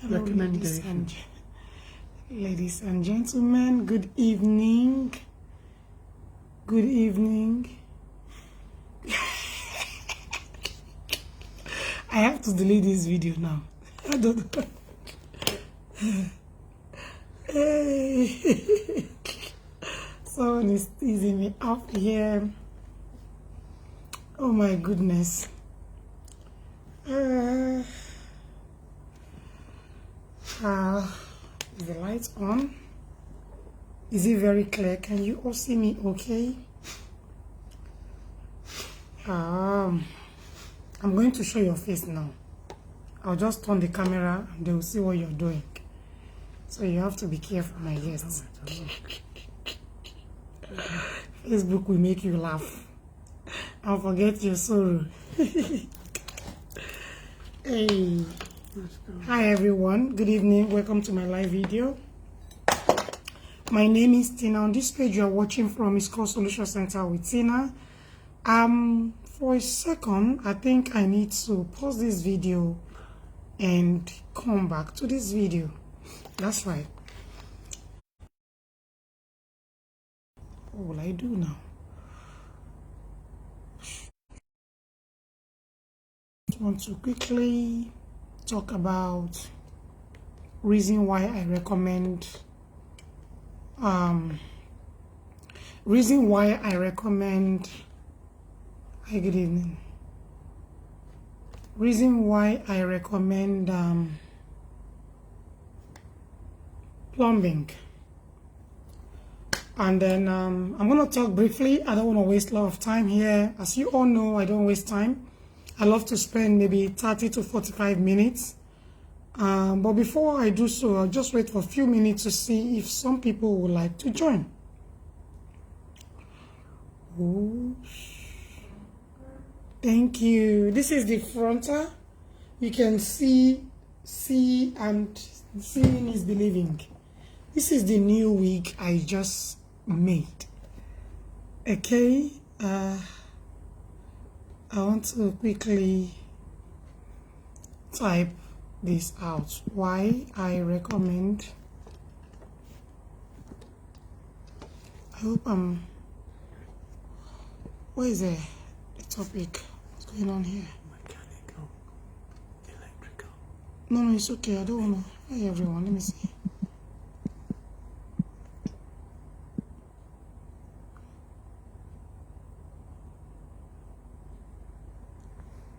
Hello, ladies and gentlemen. Good evening. Good evening. I have to delete this video now. I don't know. Hey. Someone is teasing me up here. Oh my goodness. Is the lights on? Is it very clear? Can you all see me okay? I'm going to show your face now. I'll just turn the camera and they will see what you're doing. So you have to be careful, my guests. Facebook will make you laugh and forget your sorrow. Hey. Hi everyone, good evening, welcome to my live video. My name is Tina. On this page you are watching from is called Solution Center with Tina. For a second, I think I need to pause this video and come back to this video. That's right. What will I do now? I want to quickly talk about reason why I recommend hi, good evening. Reason why I recommend plumbing. And then I'm going to talk briefly. I don't want to waste a lot of time here. As you all know, I don't waste time. I love to spend maybe 30 to 45 minutes. But before I do so, I'll just wait for a few minutes to see if some people would like to join. Oh, thank you. This is the frontal. You can see, and seeing is believing. This is the new wig I just made. Okay. I want to quickly type this out. Why I recommend. I hope what is the topic? What's going on here? Mechanical, electrical. No, it's okay. I don't want to. Hey everyone, let me see.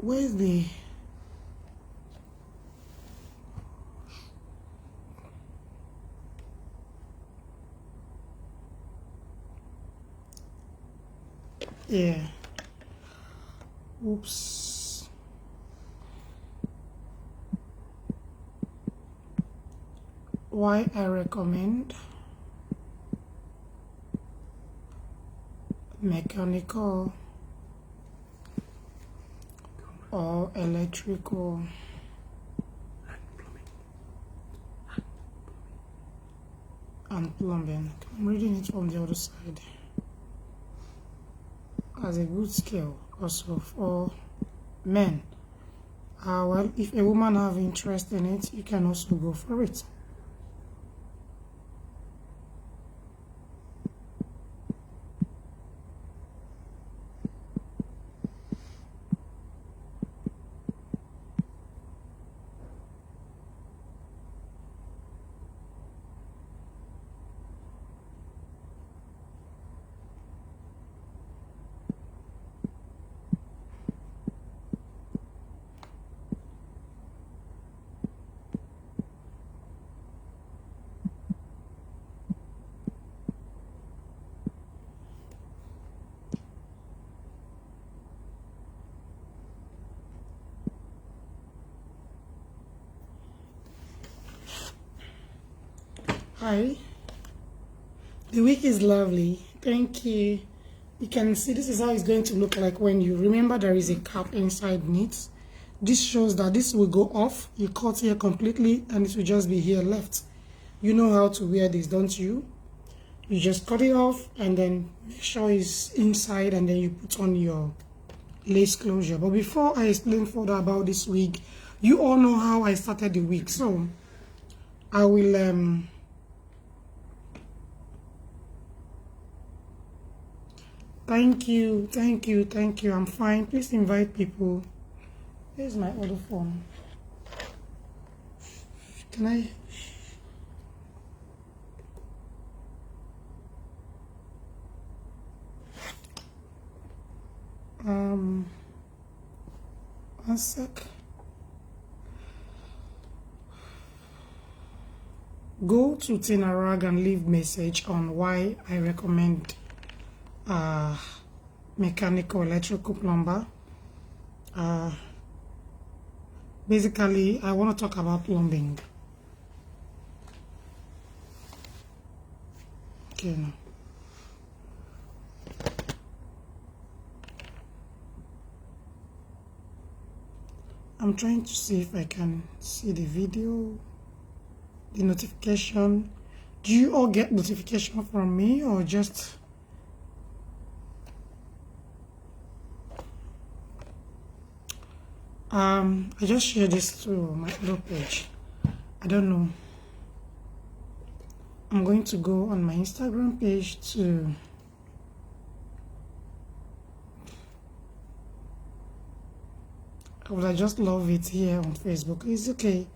Where's the oops. Why I recommend mechanical or electrical and plumbing. I'm reading it from the other side. As a good skill also for men. Well, if a woman have interest in it, you can also go for it. Hi, the wig is lovely, thank you. You can see this is how it's going to look like when you remember there is a cap inside it. This shows that this will go off. You cut here completely and it will just be here left. You know how to wear this, don't you? You just cut it off and then make sure it's inside and then you put on your lace closure. But before I explain further about this wig, you all know how I started the wig. So I will thank you, thank you, thank you. I'm fine. Please invite people. Here's my other phone. Can I? One sec. Go to Tinarag and leave message on why I recommend mechanical, electrical, plumber. Basically, I want to talk about plumbing. Okay, now. I'm trying to see if I can see the video, the notification. Do you all get notification from me or just... I just shared this to my other page. I don't know. I'm going to go on my Instagram page to... I would just love it here on Facebook. It's okay. You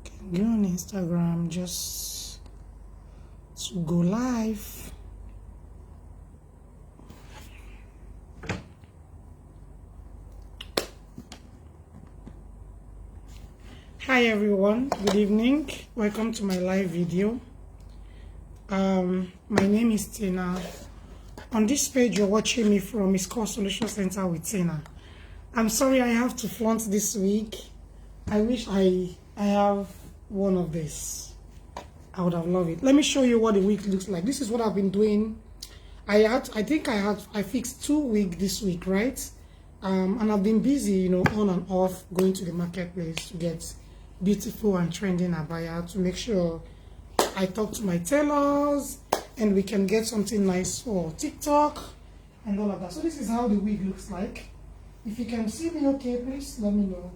can go on Instagram just to go live. Hi everyone, good evening. Welcome to my live video. My name is Tina. On this page you're watching me from is called Solution Center with Tina. I'm sorry I have to flaunt this week. I wish I have one of this. I would have loved it. Let me show you what the week looks like. This is what I've been doing. I fixed 2 weeks this week, right? And I've been busy, you know, on and off, going to the marketplace to get beautiful and trending abaya, to make sure I talk to my tailors and we can get something nice for TikTok and all of that. So this is how the wig looks like. If you can see me okay, please let me know.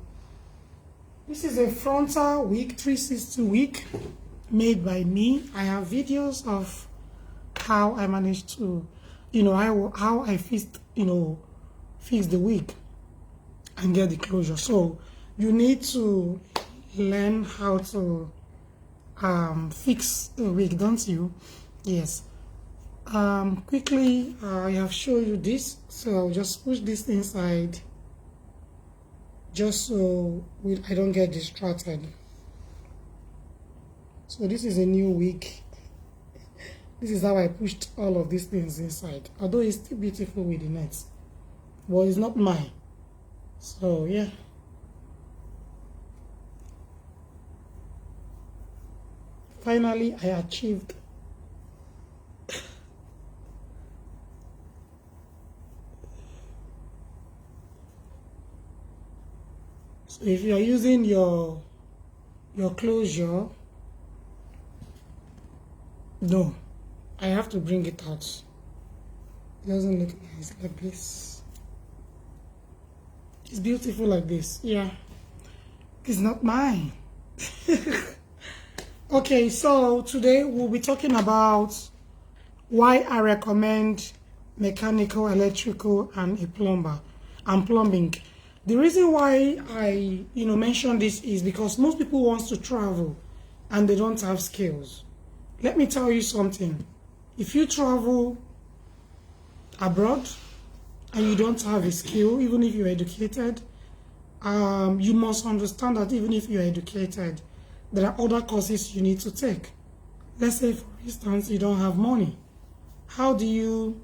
This is a frontal wig, 360 wig, made by me. I have videos of how I managed to, you know, how I fixed, you know, fix the wig and get the closure. So you need to learn how to fix the wig, don't you? Yes. Quickly, I have shown you this, so I'll just push this inside just so I don't get distracted. So this is a new wig. This is how I pushed all of these things inside, although it's still beautiful with the net, but it's not mine. So yeah, finally I achieved. So if you are using your closure, no, I have to bring it out. It doesn't look nice like this. It's beautiful like this. Yeah, it's not mine. Okay, so today we'll be talking about why I recommend mechanical, electrical, and a plumber and plumbing. The reason why I, you know, mention this is because most people want to travel and they don't have skills. Let me tell you something. If you travel abroad and you don't have a skill, even if you're educated, you must understand that even if you're educated, there are other courses you need to take. Let's say, for instance, you don't have money. How do you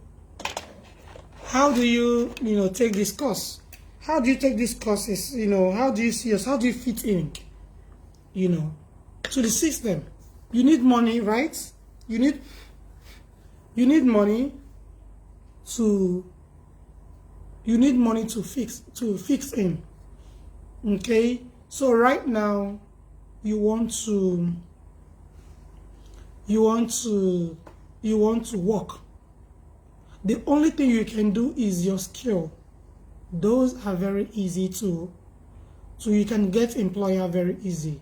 take this course? How do you take these courses? You know, how do you see us? How do you fit in, you know, to the system? You need money, right? You need money to fix in. Okay? So right now you want to work. The only thing you can do is your skill. Those are very easy to you can get employer very easy.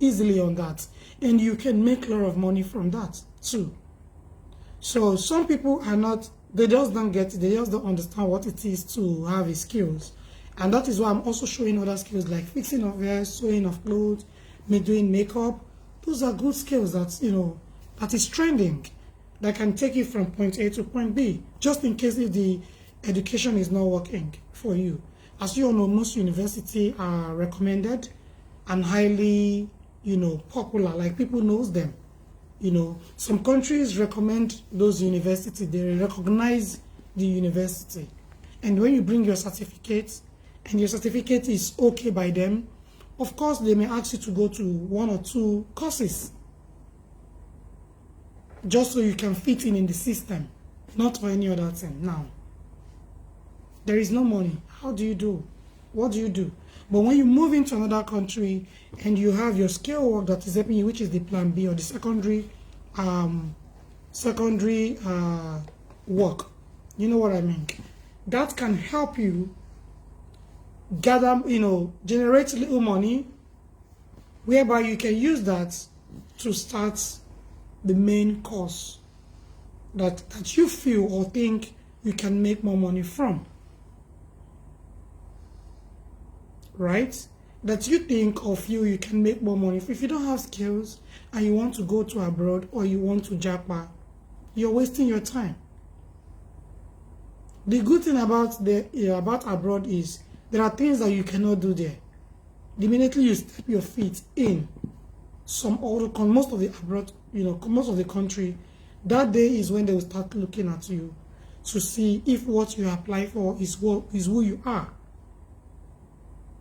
easily on that, and you can make a lot of money from that too. So some people are not, they just don't get it, they just don't understand what it is to have a skills. And that is why I'm also showing other skills like fixing of hair, sewing of clothes, doing makeup. Those are good skills that, you know, that is trending, that can take you from point A to point B, just in case if the education is not working for you. As you all know, most universities are recommended and highly, you know, popular, like people knows them. You know, some countries recommend those universities, they recognize the university. And when you bring your certificate, and your certificate is okay by them, of course they may ask you to go to 1 or 2 courses, just so you can fit in the system, not for any other thing. Now, there is no money. How do you do? What do you do? But when you move into another country and you have your skill work that is helping you, which is the plan B or the secondary work, you know what I mean? That can help you gather, you know, generate little money, whereby you can use that to start the main course that you feel or think you can make more money from. Right? That you think or feel you can make more money. If you don't have skills and you want to go to abroad or you want to japa, you're wasting your time. The good thing about abroad is there are things that you cannot do there. The minute you step your feet in most of the abroad, you know, most of the country, that day is when they will start looking at you to see if what you apply for is who you are.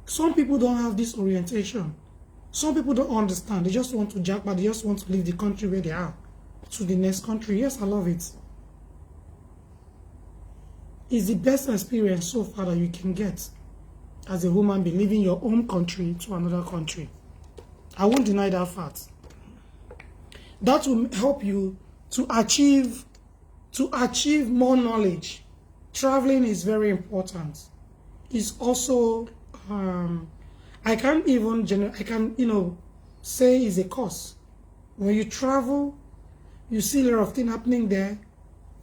Some people don't have this orientation. Some people don't understand. They just want to jack, but they just want to leave the country where they are to the next country. Yes, I love it. It's the best experience so far that you can get as a human being, leaving your home country to another country. I won't deny that fact. That will help you to achieve more knowledge. Traveling is very important. It's also I can say is a course. When you travel, you see a lot of things happening there.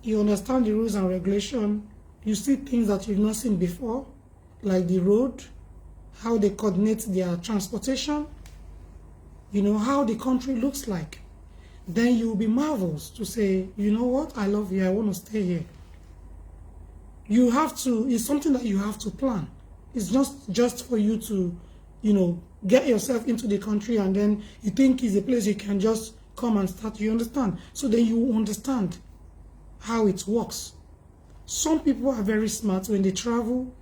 You understand the rules and regulations. You see things that you've not seen before, like the road, how they coordinate their transportation, you know, how the country looks like. Then you'll be marveled to say, you know what, I love you, I want to stay here. You have to, it's something that you have to plan. It's just for you to, you know, get yourself into the country and then you think it's a place you can just come and start, you understand? So then you understand how it works. Some people are very smart. When they travel,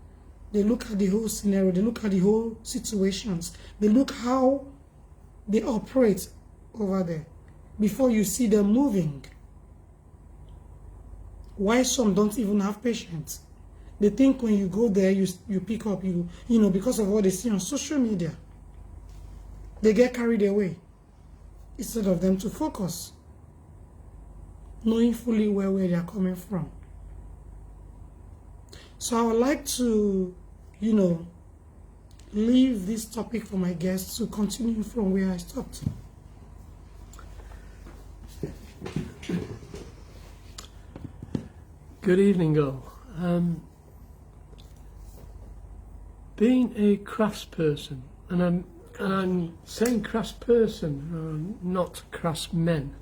they look at the whole scenario, they look at the whole situations, they look how they operate over there before you see them moving. Why some don't even have patience? They think when you go there, you pick up, you know, because of what they see on social media. They get carried away instead of them to focus, knowing fully well where they are coming from. So I would like to, you know, leave this topic for my guests to continue from where I stopped. Good evening, all. Being a craftsperson, and I'm saying craftsperson, not craftsmen,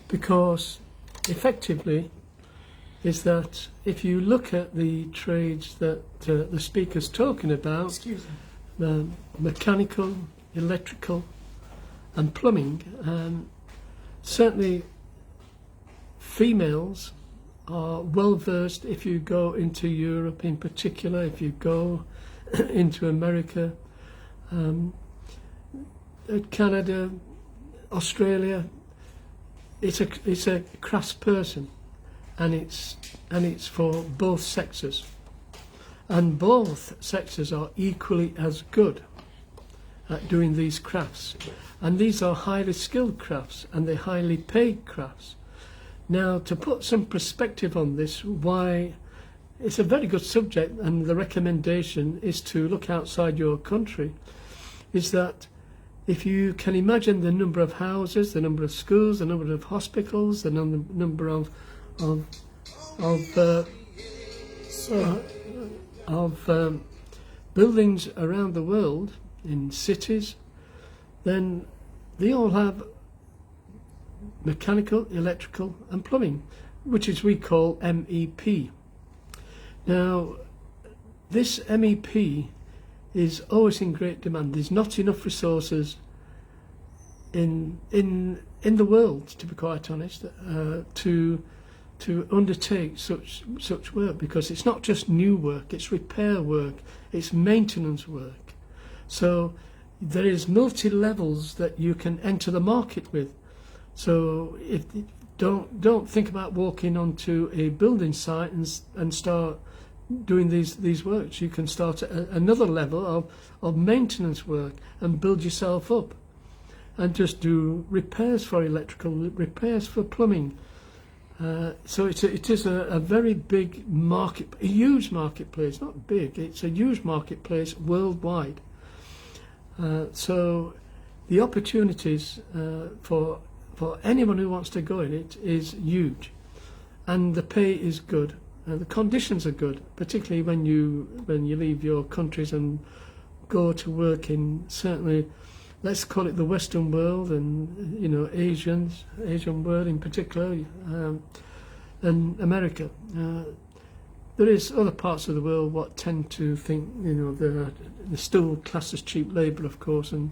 because effectively is that if you look at the trades that the speaker's talking about, mechanical, electrical and plumbing, certainly females are well versed. If you go into Europe in particular, if you go into America, Canada, Australia, it's a craftsperson, and it's for both sexes, and both sexes are equally as good at doing these crafts, and these are highly skilled crafts and they're highly paid crafts. Now, to put some perspective on this, why it's a very good subject, and the recommendation is to look outside your country, is that if you can imagine the number of houses, the number of schools, the number of hospitals, the number of So, buildings around the world in cities, then they all have mechanical, electrical and plumbing, which is we call MEP. Now, this MEP is always in great demand. There's not enough resources in the world, to be quite honest, to undertake such work, because it's not just new work, it's repair work, it's maintenance work. So there is multi-levels that you can enter the market with. So don't think about walking onto a building site and start doing these works. You can start at another level of maintenance work and build yourself up, and just do repairs for electrical, repairs for plumbing. So it is a very big market, a huge marketplace, not big, it's a huge marketplace worldwide. So the opportunities for anyone who wants to go in it is huge, and the pay is good, the conditions are good, particularly when you leave your countries and go to work in, certainly, let's call it the Western world, and Asian world in particular, and America. There is other parts of the world what tend to think they're still classed as cheap labour, of course, and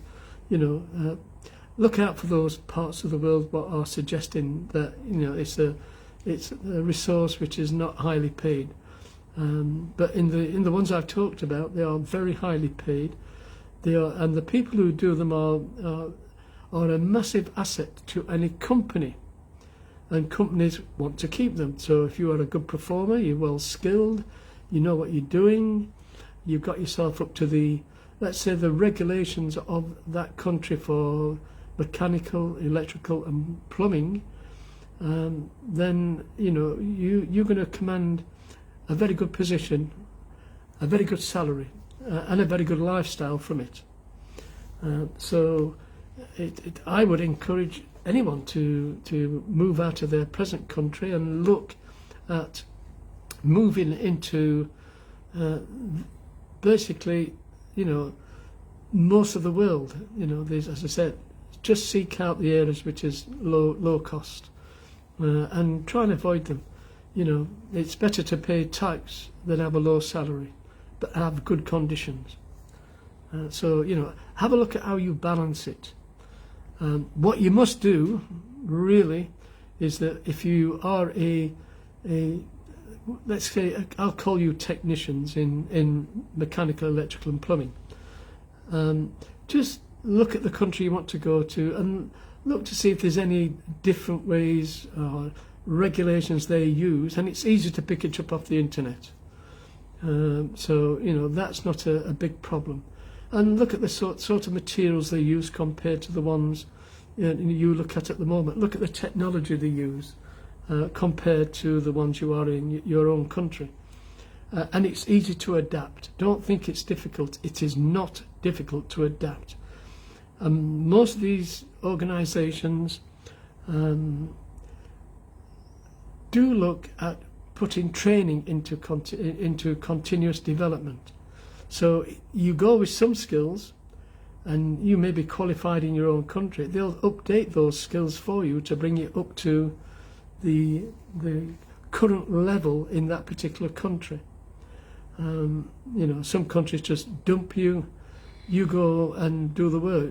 look out for those parts of the world what are suggesting that it's a resource which is not highly paid. But in the ones I've talked about, they are very highly paid. They are, and the people who do them are a massive asset to any company, and companies want to keep them. So if you are a good performer, you're well skilled, you know what you're doing, you've got yourself up to the, let's say, the regulations of that country for mechanical, electrical and plumbing, then you're going to command a very good position, a very good salary, and a very good lifestyle from it. So I would encourage anyone to move out of their present country and look at moving into basically most of the world. There's, as I said, just seek out the areas which is low cost, and try and avoid them. It's better to pay tax than have a low salary, but have good conditions. So have a look at how you balance it. What you must do really is that if you are a let's say, I'll call you technicians in mechanical, electrical and plumbing, just look at the country you want to go to and look to see if there's any different ways or regulations they use, and it's easy to pick it up off the internet. So that's not a big problem. And look at the sort of materials they use compared to the ones you look at the moment. Look at the technology they use compared to the ones you are in your own country. And it's easy to adapt. Don't think it's difficult. It is not difficult to adapt. Most of these organisations do look at putting training into continuous development. So you go with some skills, and you may be qualified in your own country. They'll update those skills for you to bring you up to the current level in that particular country. Some countries just dump you. You go and do the work.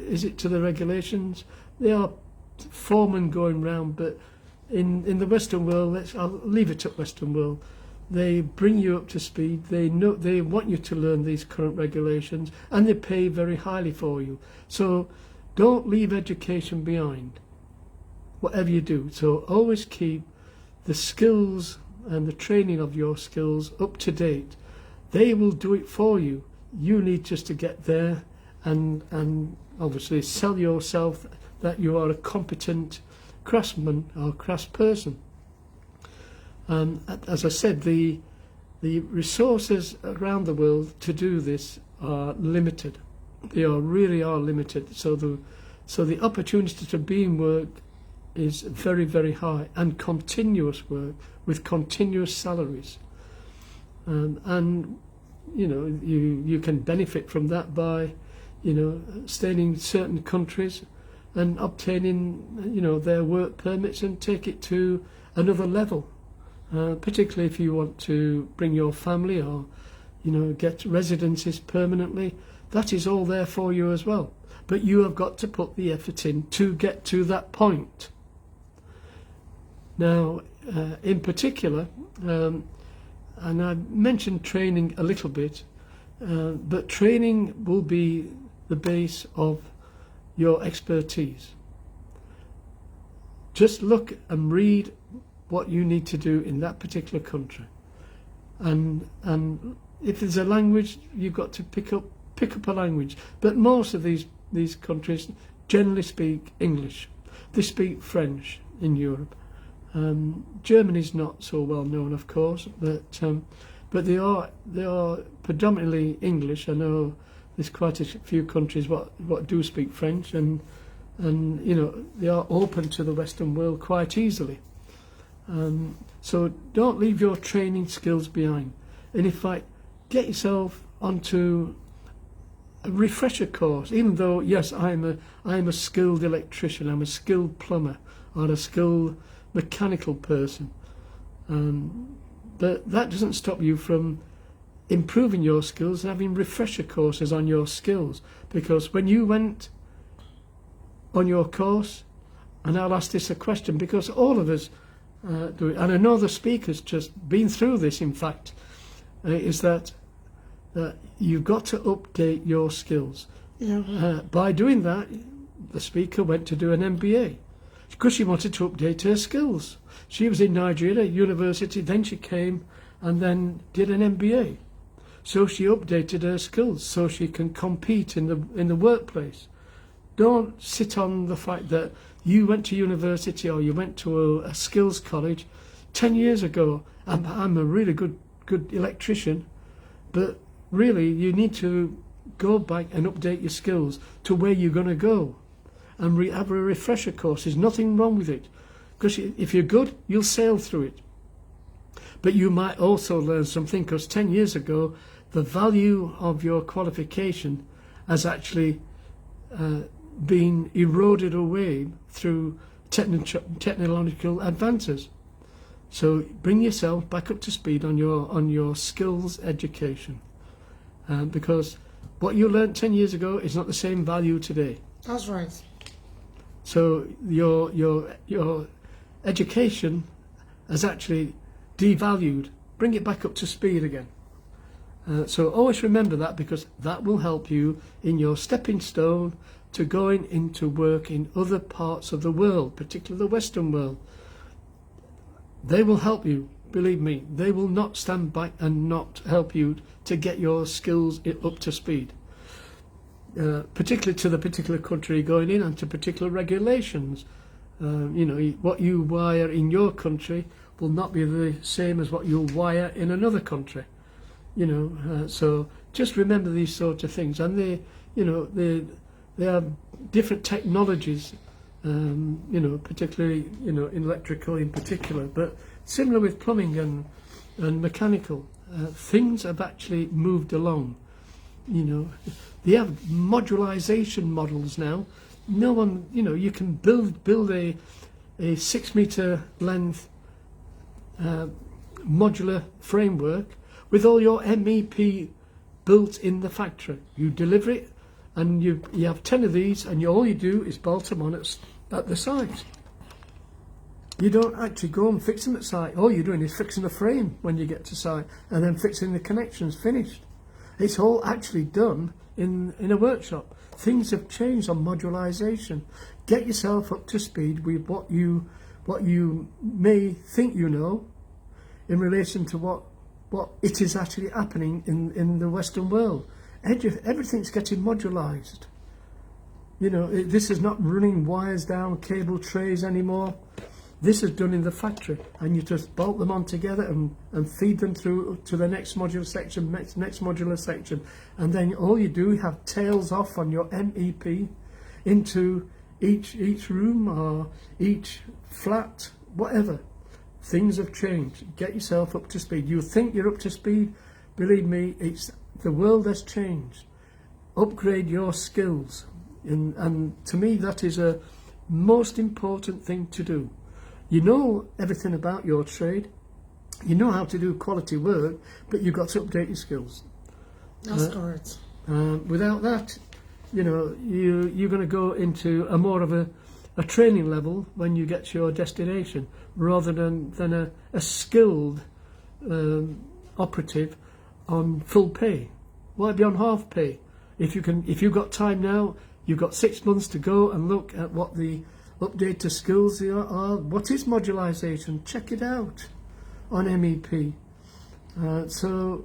Is it to the regulations? They are foremen going round, but in the Western world, I'll leave it at Western world. They bring you up to speed. They want you to learn these current regulations, and they pay very highly for you. So don't leave education behind, whatever you do. So always keep the skills and the training of your skills up to date. They will do it for you. You need just to get there and obviously sell yourself that you are a competent craftsman or craftsperson. As I said, the resources around the world to do this are limited. They really are limited. So the opportunity to be in work is very, very high, and continuous work with continuous salaries. And you can benefit from that by staying in certain countries and obtaining their work permits and take it to another level, particularly if you want to bring your family or get residencies permanently. That is all there for you as well, but you have got to put the effort in to get to that point. Now, in particular, and I mentioned training a little bit, but training will be the base of your expertise. Just look and read what you need to do in that particular country, and if there's a language, you've got to pick up a language. But most of these countries generally speak English. They speak French in Europe. Germany's not so well known, of course, but they are predominantly English. I know there's quite a few countries what do speak French, and they are open to the Western world quite easily. So don't leave your training skills behind, and in fact, get yourself onto a refresher course. Even though, yes, I'm a skilled electrician, I'm a skilled plumber, or a skilled mechanical person, but that doesn't stop you from improving your skills and having refresher courses on your skills. Because when you went on your course, and I'll ask this a question because all of us do it, and I know the speaker's just been through this, in fact, is that you've got to update your skills. Yeah. By doing that, the speaker went to do an MBA because she wanted to update her skills. She was in Nigeria, university, then she came and then did an MBA. So she updated her skills so she can compete in the workplace. Don't sit on the fact that you went to university or you went to a skills college 10 years ago. I'm a really good electrician, but really you need to go back and update your skills to where you're going to go, and have a refresher course. There's nothing wrong with it, because if you're good, you'll sail through it. But you might also learn something, because 10 years ago the value of your qualification has actually been eroded away through technological advances. So bring yourself back up to speed on your skills education, because what you learned 10 years ago is not the same value today. That's right. So your education has actually devalued. Bring it back up to speed again. So always remember that, because that will help you in your stepping stone to going into work in other parts of the world, particularly the Western world. They will help you, believe me. They will not stand back and not help you to get your skills up to speed, particularly to the particular country you're going in and to particular regulations. What you wire in your country will not be the same as what you'll wire in another country. So just remember these sorts of things, and they are different technologies. Particularly in electrical in particular, but similar with plumbing and mechanical. Things have actually moved along. They have modularization models now. No one, you can build a 6 meter length modular framework with all your MEP built in the factory. You deliver it, and you have 10 of these, and all you do is bolt them on at the site. You don't actually go and fix them at site. All you're doing is fixing the frame when you get to site, and then fixing the connections, finished. It's all actually done in a workshop. Things have changed on modularization. Get yourself up to speed with what you may think you know in relation to what it is actually happening in the Western world. Everything's getting modularized. This is not running wires down cable trays anymore. This is done in the factory, and you just bolt them on together and feed them through to the next modular section, next modular section, and then all you do, you have tails off on your MEP into each room or each flat, whatever. Things have changed. Get yourself up to speed. You think you're up to speed? Believe me, the world has changed. Upgrade your skills, and to me that is a most important thing to do. You know everything about your trade, you know how to do quality work, but you've got to update your skills. That's correct. Without that, you know, you're going to go into a more of a training level when you get to your destination, rather than a skilled operative on full pay. Why be on half pay? If you've got time now, you've got 6 months to go and look at what the updated skills are. What is modularization? Check it out on MEP. So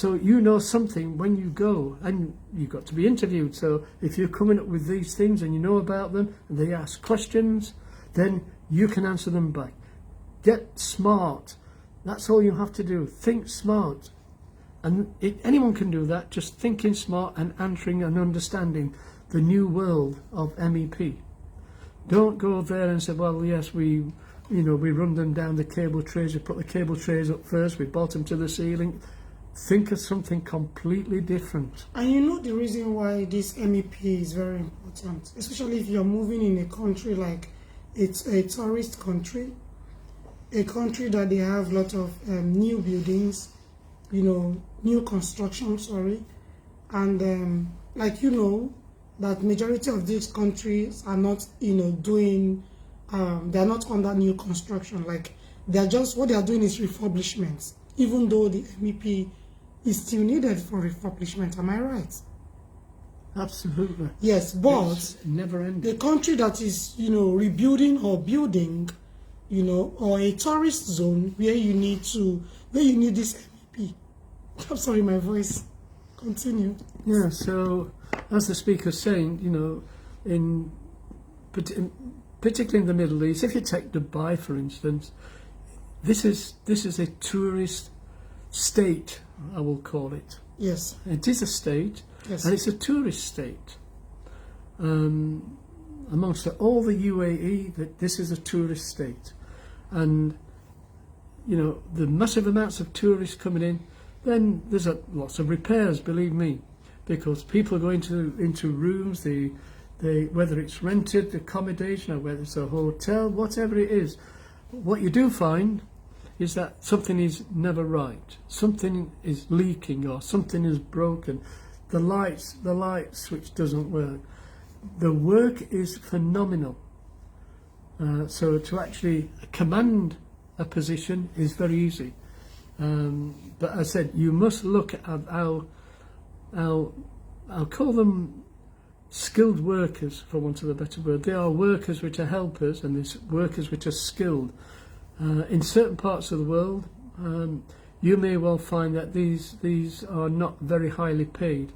you know something when you go, and you've got to be interviewed. So if you're coming up with these things and you know about them, and they ask questions, then you can answer them back. Get smart. That's all you have to do. Think smart. And anyone can do that, just thinking smart and answering and understanding the new world of MEP. Don't go there and say, well, yes, we run them down the cable trays, we put the cable trays up first, we bolt them to the ceiling. Think of something completely different. And you know the reason why this MEP is very important, especially if you're moving in a country like it's a tourist country, a country that they have a lot of new buildings, new construction, and that majority of these countries are not, doing, they're not under new construction. Like, they're just, what they are doing is refurbishments, even though the MEP is still needed for refurbishment. Am I right? Absolutely. Yes, but it's never ending. The country that is, rebuilding or building, or a tourist zone where you need this MEP. I'm sorry, my voice. Continue. Yeah, so as the speaker's saying, particularly in the Middle East, if you take Dubai, for instance, this is a tourist state, I will call it. Yes. It is a state, yes. And it's a tourist state. Amongst all the UAE, that this is a tourist state. And, the massive amounts of tourists coming in, then there's lots of repairs, believe me, because people go into rooms, they whether it's rented accommodation or whether it's a hotel, whatever it is, what you do find is that something is never right. Something is leaking or something is broken. The light switch doesn't work. The work is phenomenal. So to actually command a position is very easy. But as I said, you must look at how I'll call them skilled workers, for want of a better word. They are workers which are helpers, and there's workers which are skilled. In certain parts of the world, you may well find that these are not very highly paid,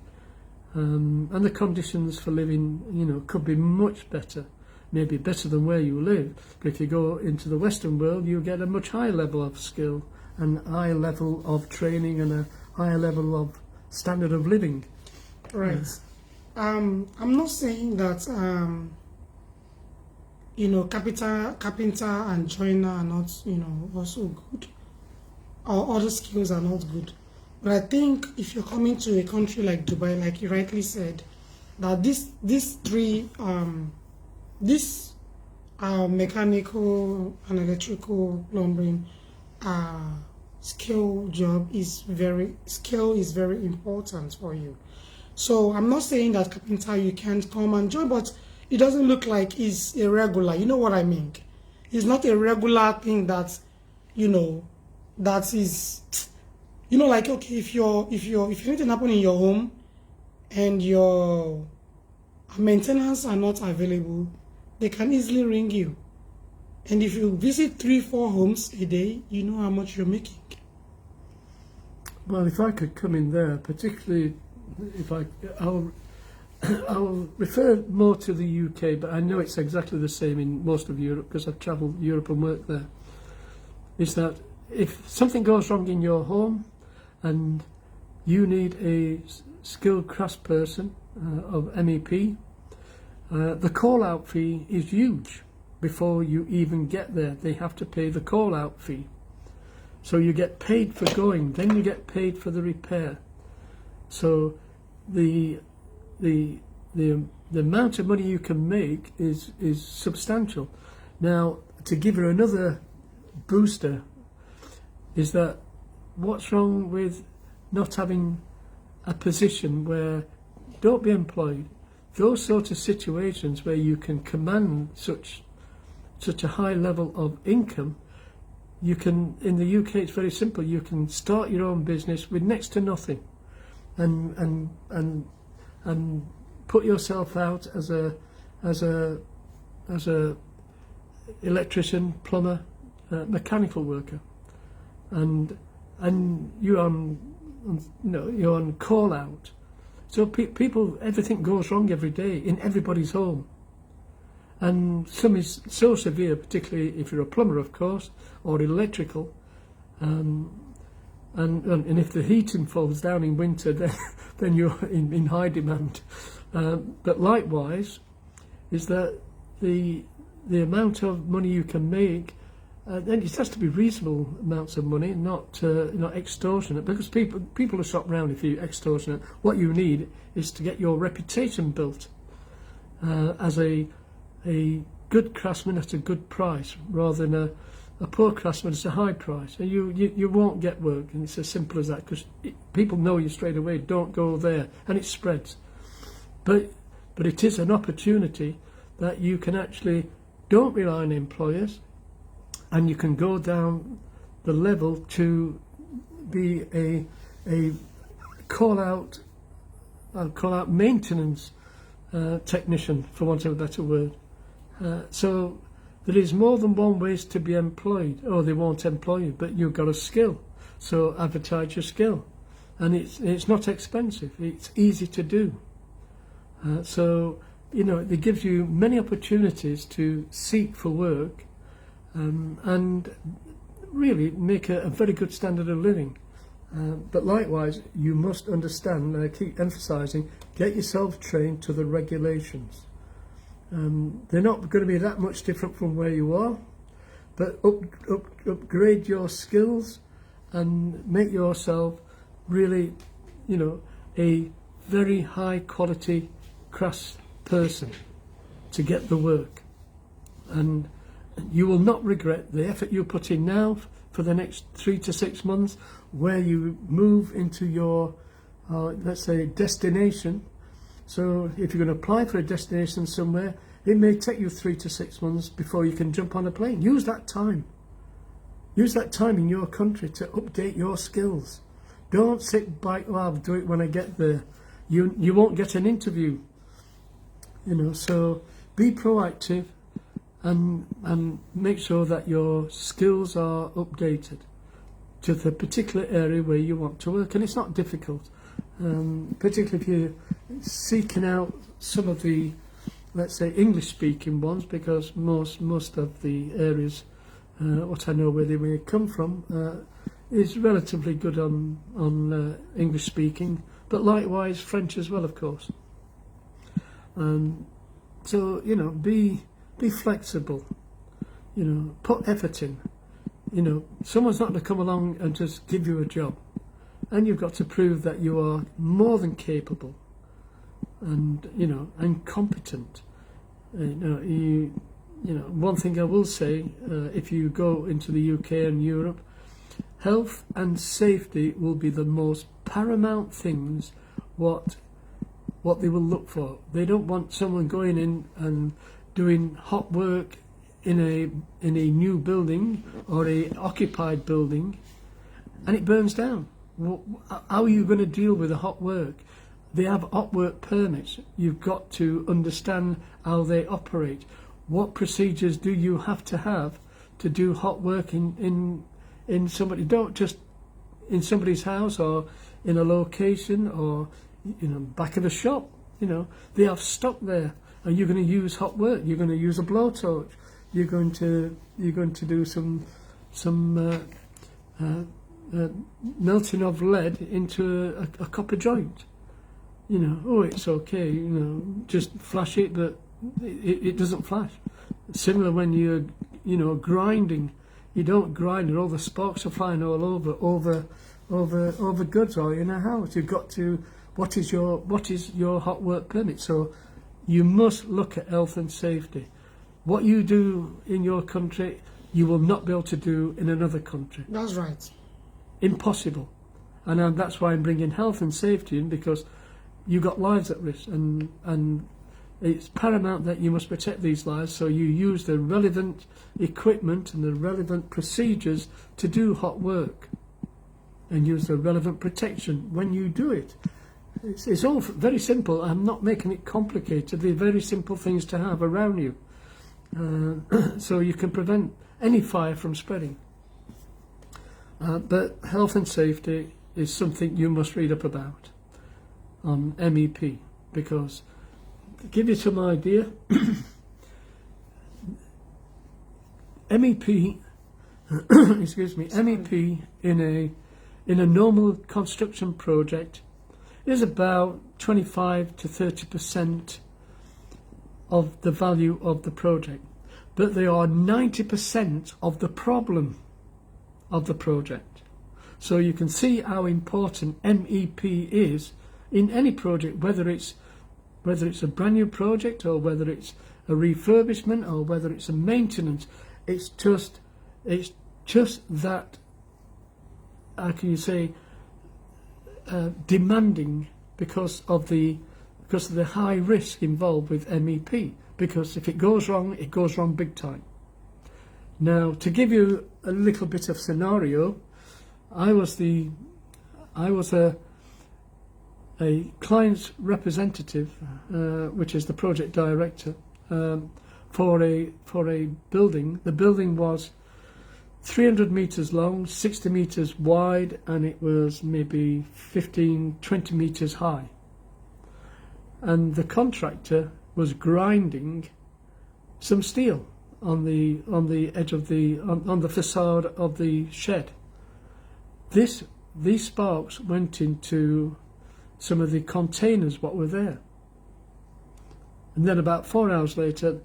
and the conditions for living, could be much better, maybe better than where you live. But if you go into the Western world, you get a much higher level of skill and a higher level of training and a higher level of standard of living. Right. I'm not saying that carpenter and joiner are not, also good, or other skills are not good. But I think if you're coming to a country like Dubai, like you rightly said, that these three mechanical and electrical, plumbing skill is very important for you. So I'm not saying that carpenter you can't come and join, but it doesn't look like it's irregular. You know what I mean? It's not a regular thing that, that is, like, okay, if anything happen in your home and your maintenance are not available, they can easily ring you. And if you visit 3-4 homes a day, you know how much you're making. Well, if I could come in there, particularly if I'll refer more to the UK, but I know it's exactly the same in most of Europe because I've travelled Europe and worked there. Is that if something goes wrong in your home and you need a skilled craftsperson of MEP, the call-out fee is huge. Before you even get there, they have to pay the call-out fee. So you get paid for going, then you get paid for the repair. So the amount of money you can make is substantial. Now, to give her another booster, is that what's wrong with not having a position where, don't be employed, those sort of situations where you can command such a high level of income, you can, in the UK it's very simple, you can start your own business with next to nothing and put yourself out as a electrician, plumber, mechanical worker, and you're on call out. So people, everything goes wrong every day in everybody's home, and some is so severe, particularly if you're a plumber, of course, or electrical, and if the heating falls down in winter, then you're in high demand. But likewise, is that the amount of money you can make, then it has to be reasonable amounts of money, not extortionate, because people will shop round if you're extortionate. What you need is to get your reputation built as a good craftsman at a good price, rather than a poor craftsman at a high price. And you won't get work, and it's as simple as that, because people know you straight away, don't go there, and it spreads. But it is an opportunity that you can actually, don't rely on employers, and you can go down the level to be a call-out maintenance technician, for want of a better word. So there is more than one ways to be employed. Oh, they won't employ you, but you've got a skill, so advertise your skill. And it's not expensive, it's easy to do. So, it gives you many opportunities to seek for work, and really make a very good standard of living. But likewise, you must understand, and I keep emphasising, get yourself trained to the regulations. They're not going to be that much different from where you are, but upgrade your skills and make yourself really, a very high quality crafts person to get the work. And you will not regret the effort you put in now for the next 3 to 6 months, where you move into your, let's say, destination. So if you're going to apply for a destination somewhere, it may take you 3 to 6 months before you can jump on a plane. Use that time. Use that time in your country to update your skills. Don't sit back, I'll do it when I get there. You won't get an interview. So be proactive and make sure that your skills are updated to the particular area where you want to work. And it's not difficult, particularly if you're seeking out some of the, let's say, English-speaking ones, because most of the areas, what I know where they may come from, is relatively good on English-speaking, but likewise French as well, of course. So be flexible. Put effort in. Someone's not going to come along and just give you a job, and you've got to prove that you are more than capable and and competent. One thing I will say, if you go into the UK and Europe, health and safety will be the most paramount things what they will look for. They don't want someone going in and doing hot work in a new building or a occupied building and it burns down. How are you going to deal with the hot work? They have hot work permits. You've got to understand how they operate. What procedures do you have to do hot work in somebody? Don't just in somebody's house or in a location or back of a shop. You know, they have stock there, and you're going to use hot work. You're going to use a blowtorch. You're going to do some melting of lead into a copper joint. You know, oh, it's okay. You know, just flash it, but it doesn't flash. Similar when you're, you know, grinding. You don't grind, and all the sparks are flying all over goods or in a house. You've got to. What is your hot work permit? So you must look at health and safety. What you do in your country, you will not be able to do in another country. That's right. Impossible. And that's why I'm bringing health and safety in, because you've got lives at risk, and it's paramount that you must protect these lives, so you use the relevant equipment and the relevant procedures to do hot work, and use the relevant protection when you do it. It's all very simple. I'm not making it complicated. They're very simple things to have around you, so you can prevent any fire from spreading. But health and safety is something you must read up about on MEP, because to give you some idea, MEP, excuse me, MEP in a normal construction project is about 25 to 30% of the value of the project, but they are 90% of the problem of the project. So you can see how important MEP is in any project, whether it's a brand new project, or whether it's a refurbishment, or whether it's a maintenance. It's just that, how can you say, demanding, because of the high risk involved with MEP. Because if it goes wrong big time. Now, to give you a little bit of scenario, I was a client's representative, which is the project director, for a building. The building was 300 metres long, 60 metres wide, and it was maybe 15-20 metres high. And the contractor was grinding some steel on the edge of on the facade of the shed. These sparks went into some of the containers what were there, and then about 4 hours later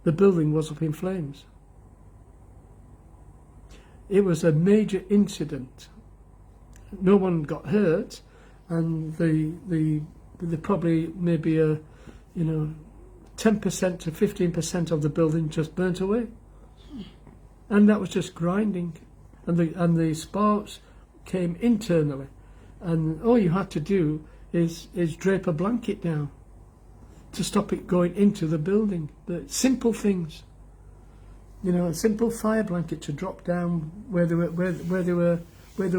the building was up in flames. It was a major incident. No one got hurt, and the probably maybe 10% to 15% of the building just burnt away, and that was just grinding, and the sparks came internally, and all you had to do is drape a blanket down to stop it going into the building. But simple things, a simple fire blanket to drop down where they were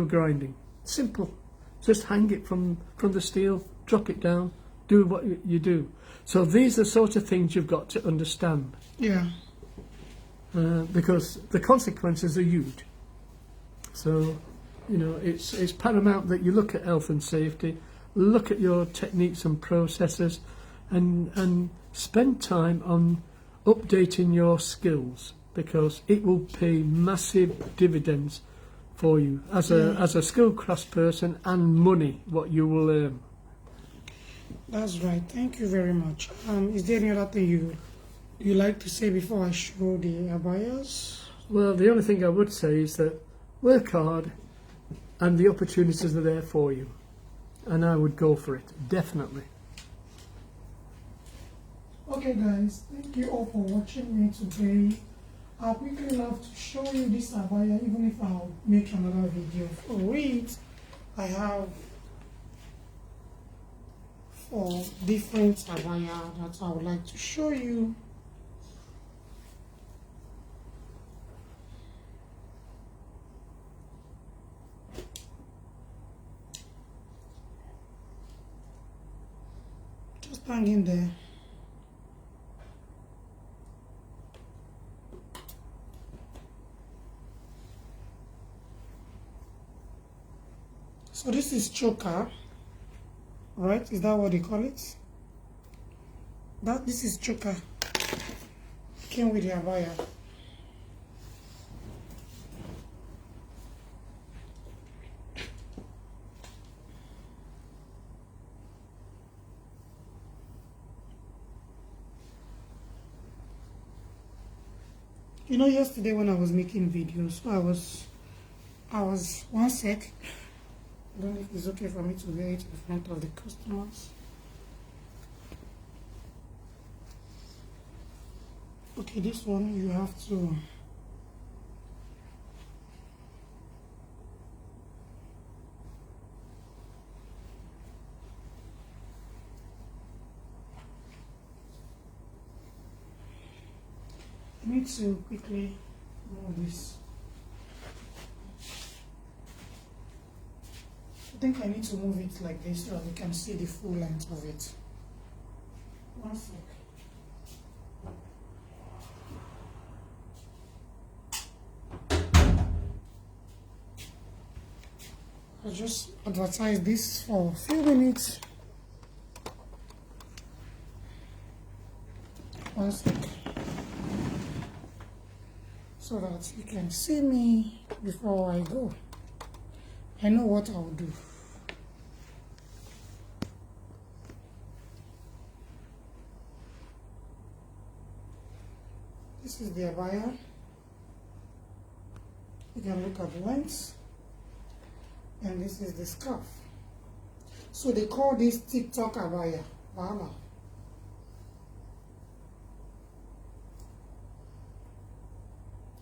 grinding. Simple, just hang it from the steel, drop it down, do what you do. So these are the sort of things you've got to understand. Yeah. Because the consequences are huge. So, it's paramount that you look at health and safety, look at your techniques and processes, and spend time on updating your skills, because it will pay massive dividends for you as a skilled craftsperson, and money what you will earn. That's right. Thank you very much. Is there any other thing you like to say before I show the abayas? Well, the only thing I would say is that work hard, and the opportunities are there for you, and I would go for it, definitely. Okay guys, thank you all for watching me today. I quickly love to show you this abaya, even if I'll make another video for it. I have 4 different abaya that I would like to show you. Just hang in there. So this is choker, right? Is that what they call it? This is choker. Came with the abaya. You know, yesterday when I was making videos, I was one sec. I don't know if it's okay for me to wear it in front of the customers. Okay, this one you have to I need to quickly move this. I think I need to move it like this so that we can see the full length of it. One sec. I'll just advertise this for a few minutes. One sec. So that you can see me before I go. I know what I'll do. This is the abaya. You can look at the length. And this is the scarf. So they call this TikTok abaya. Voila.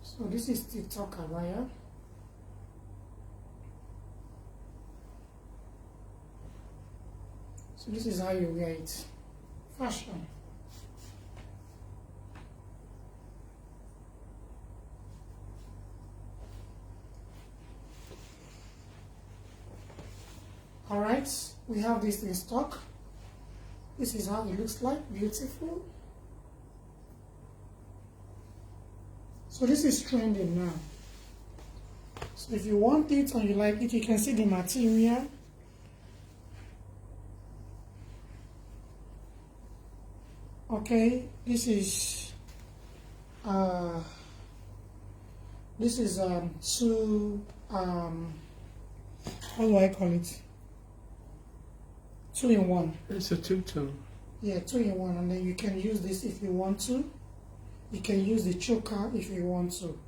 So this is TikTok abaya. So this is how you wear it. Fashion. Alright, we have this in stock. This is how it looks like, beautiful. So this is trending now. So if you want it and you like it, you can see the material. Okay, this is two how do I call it? 2-in-1. It's a two-tone. Yeah, 2-in-1, and then you can use this if you want to. You can use the choker if you want to.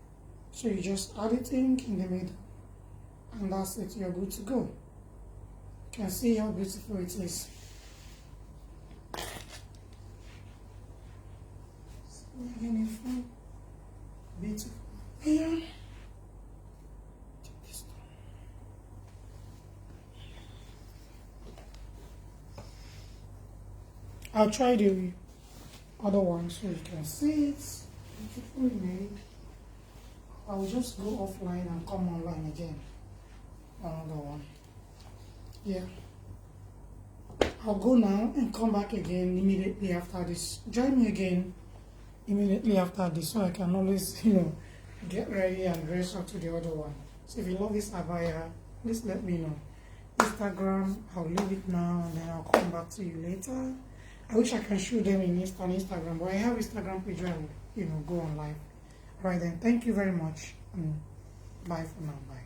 So you just add it in the middle, and that's it. You're good to go. You can see how beautiful it is. Beautiful. Here. I'll try the other one so you can see it. Beautifully made. I'll just go offline and come online again. Another one. Yeah. I'll go now and come back again immediately after this. Join me again immediately after this so I can always, get ready and dress up to the other one. So if you love this abaya, please let me know. Instagram, I'll leave it now and then I'll come back to you later. I wish I can show them on Instagram, but I have Instagram page where I will, go on live. Alright then, thank you very much. Bye for now. Bye.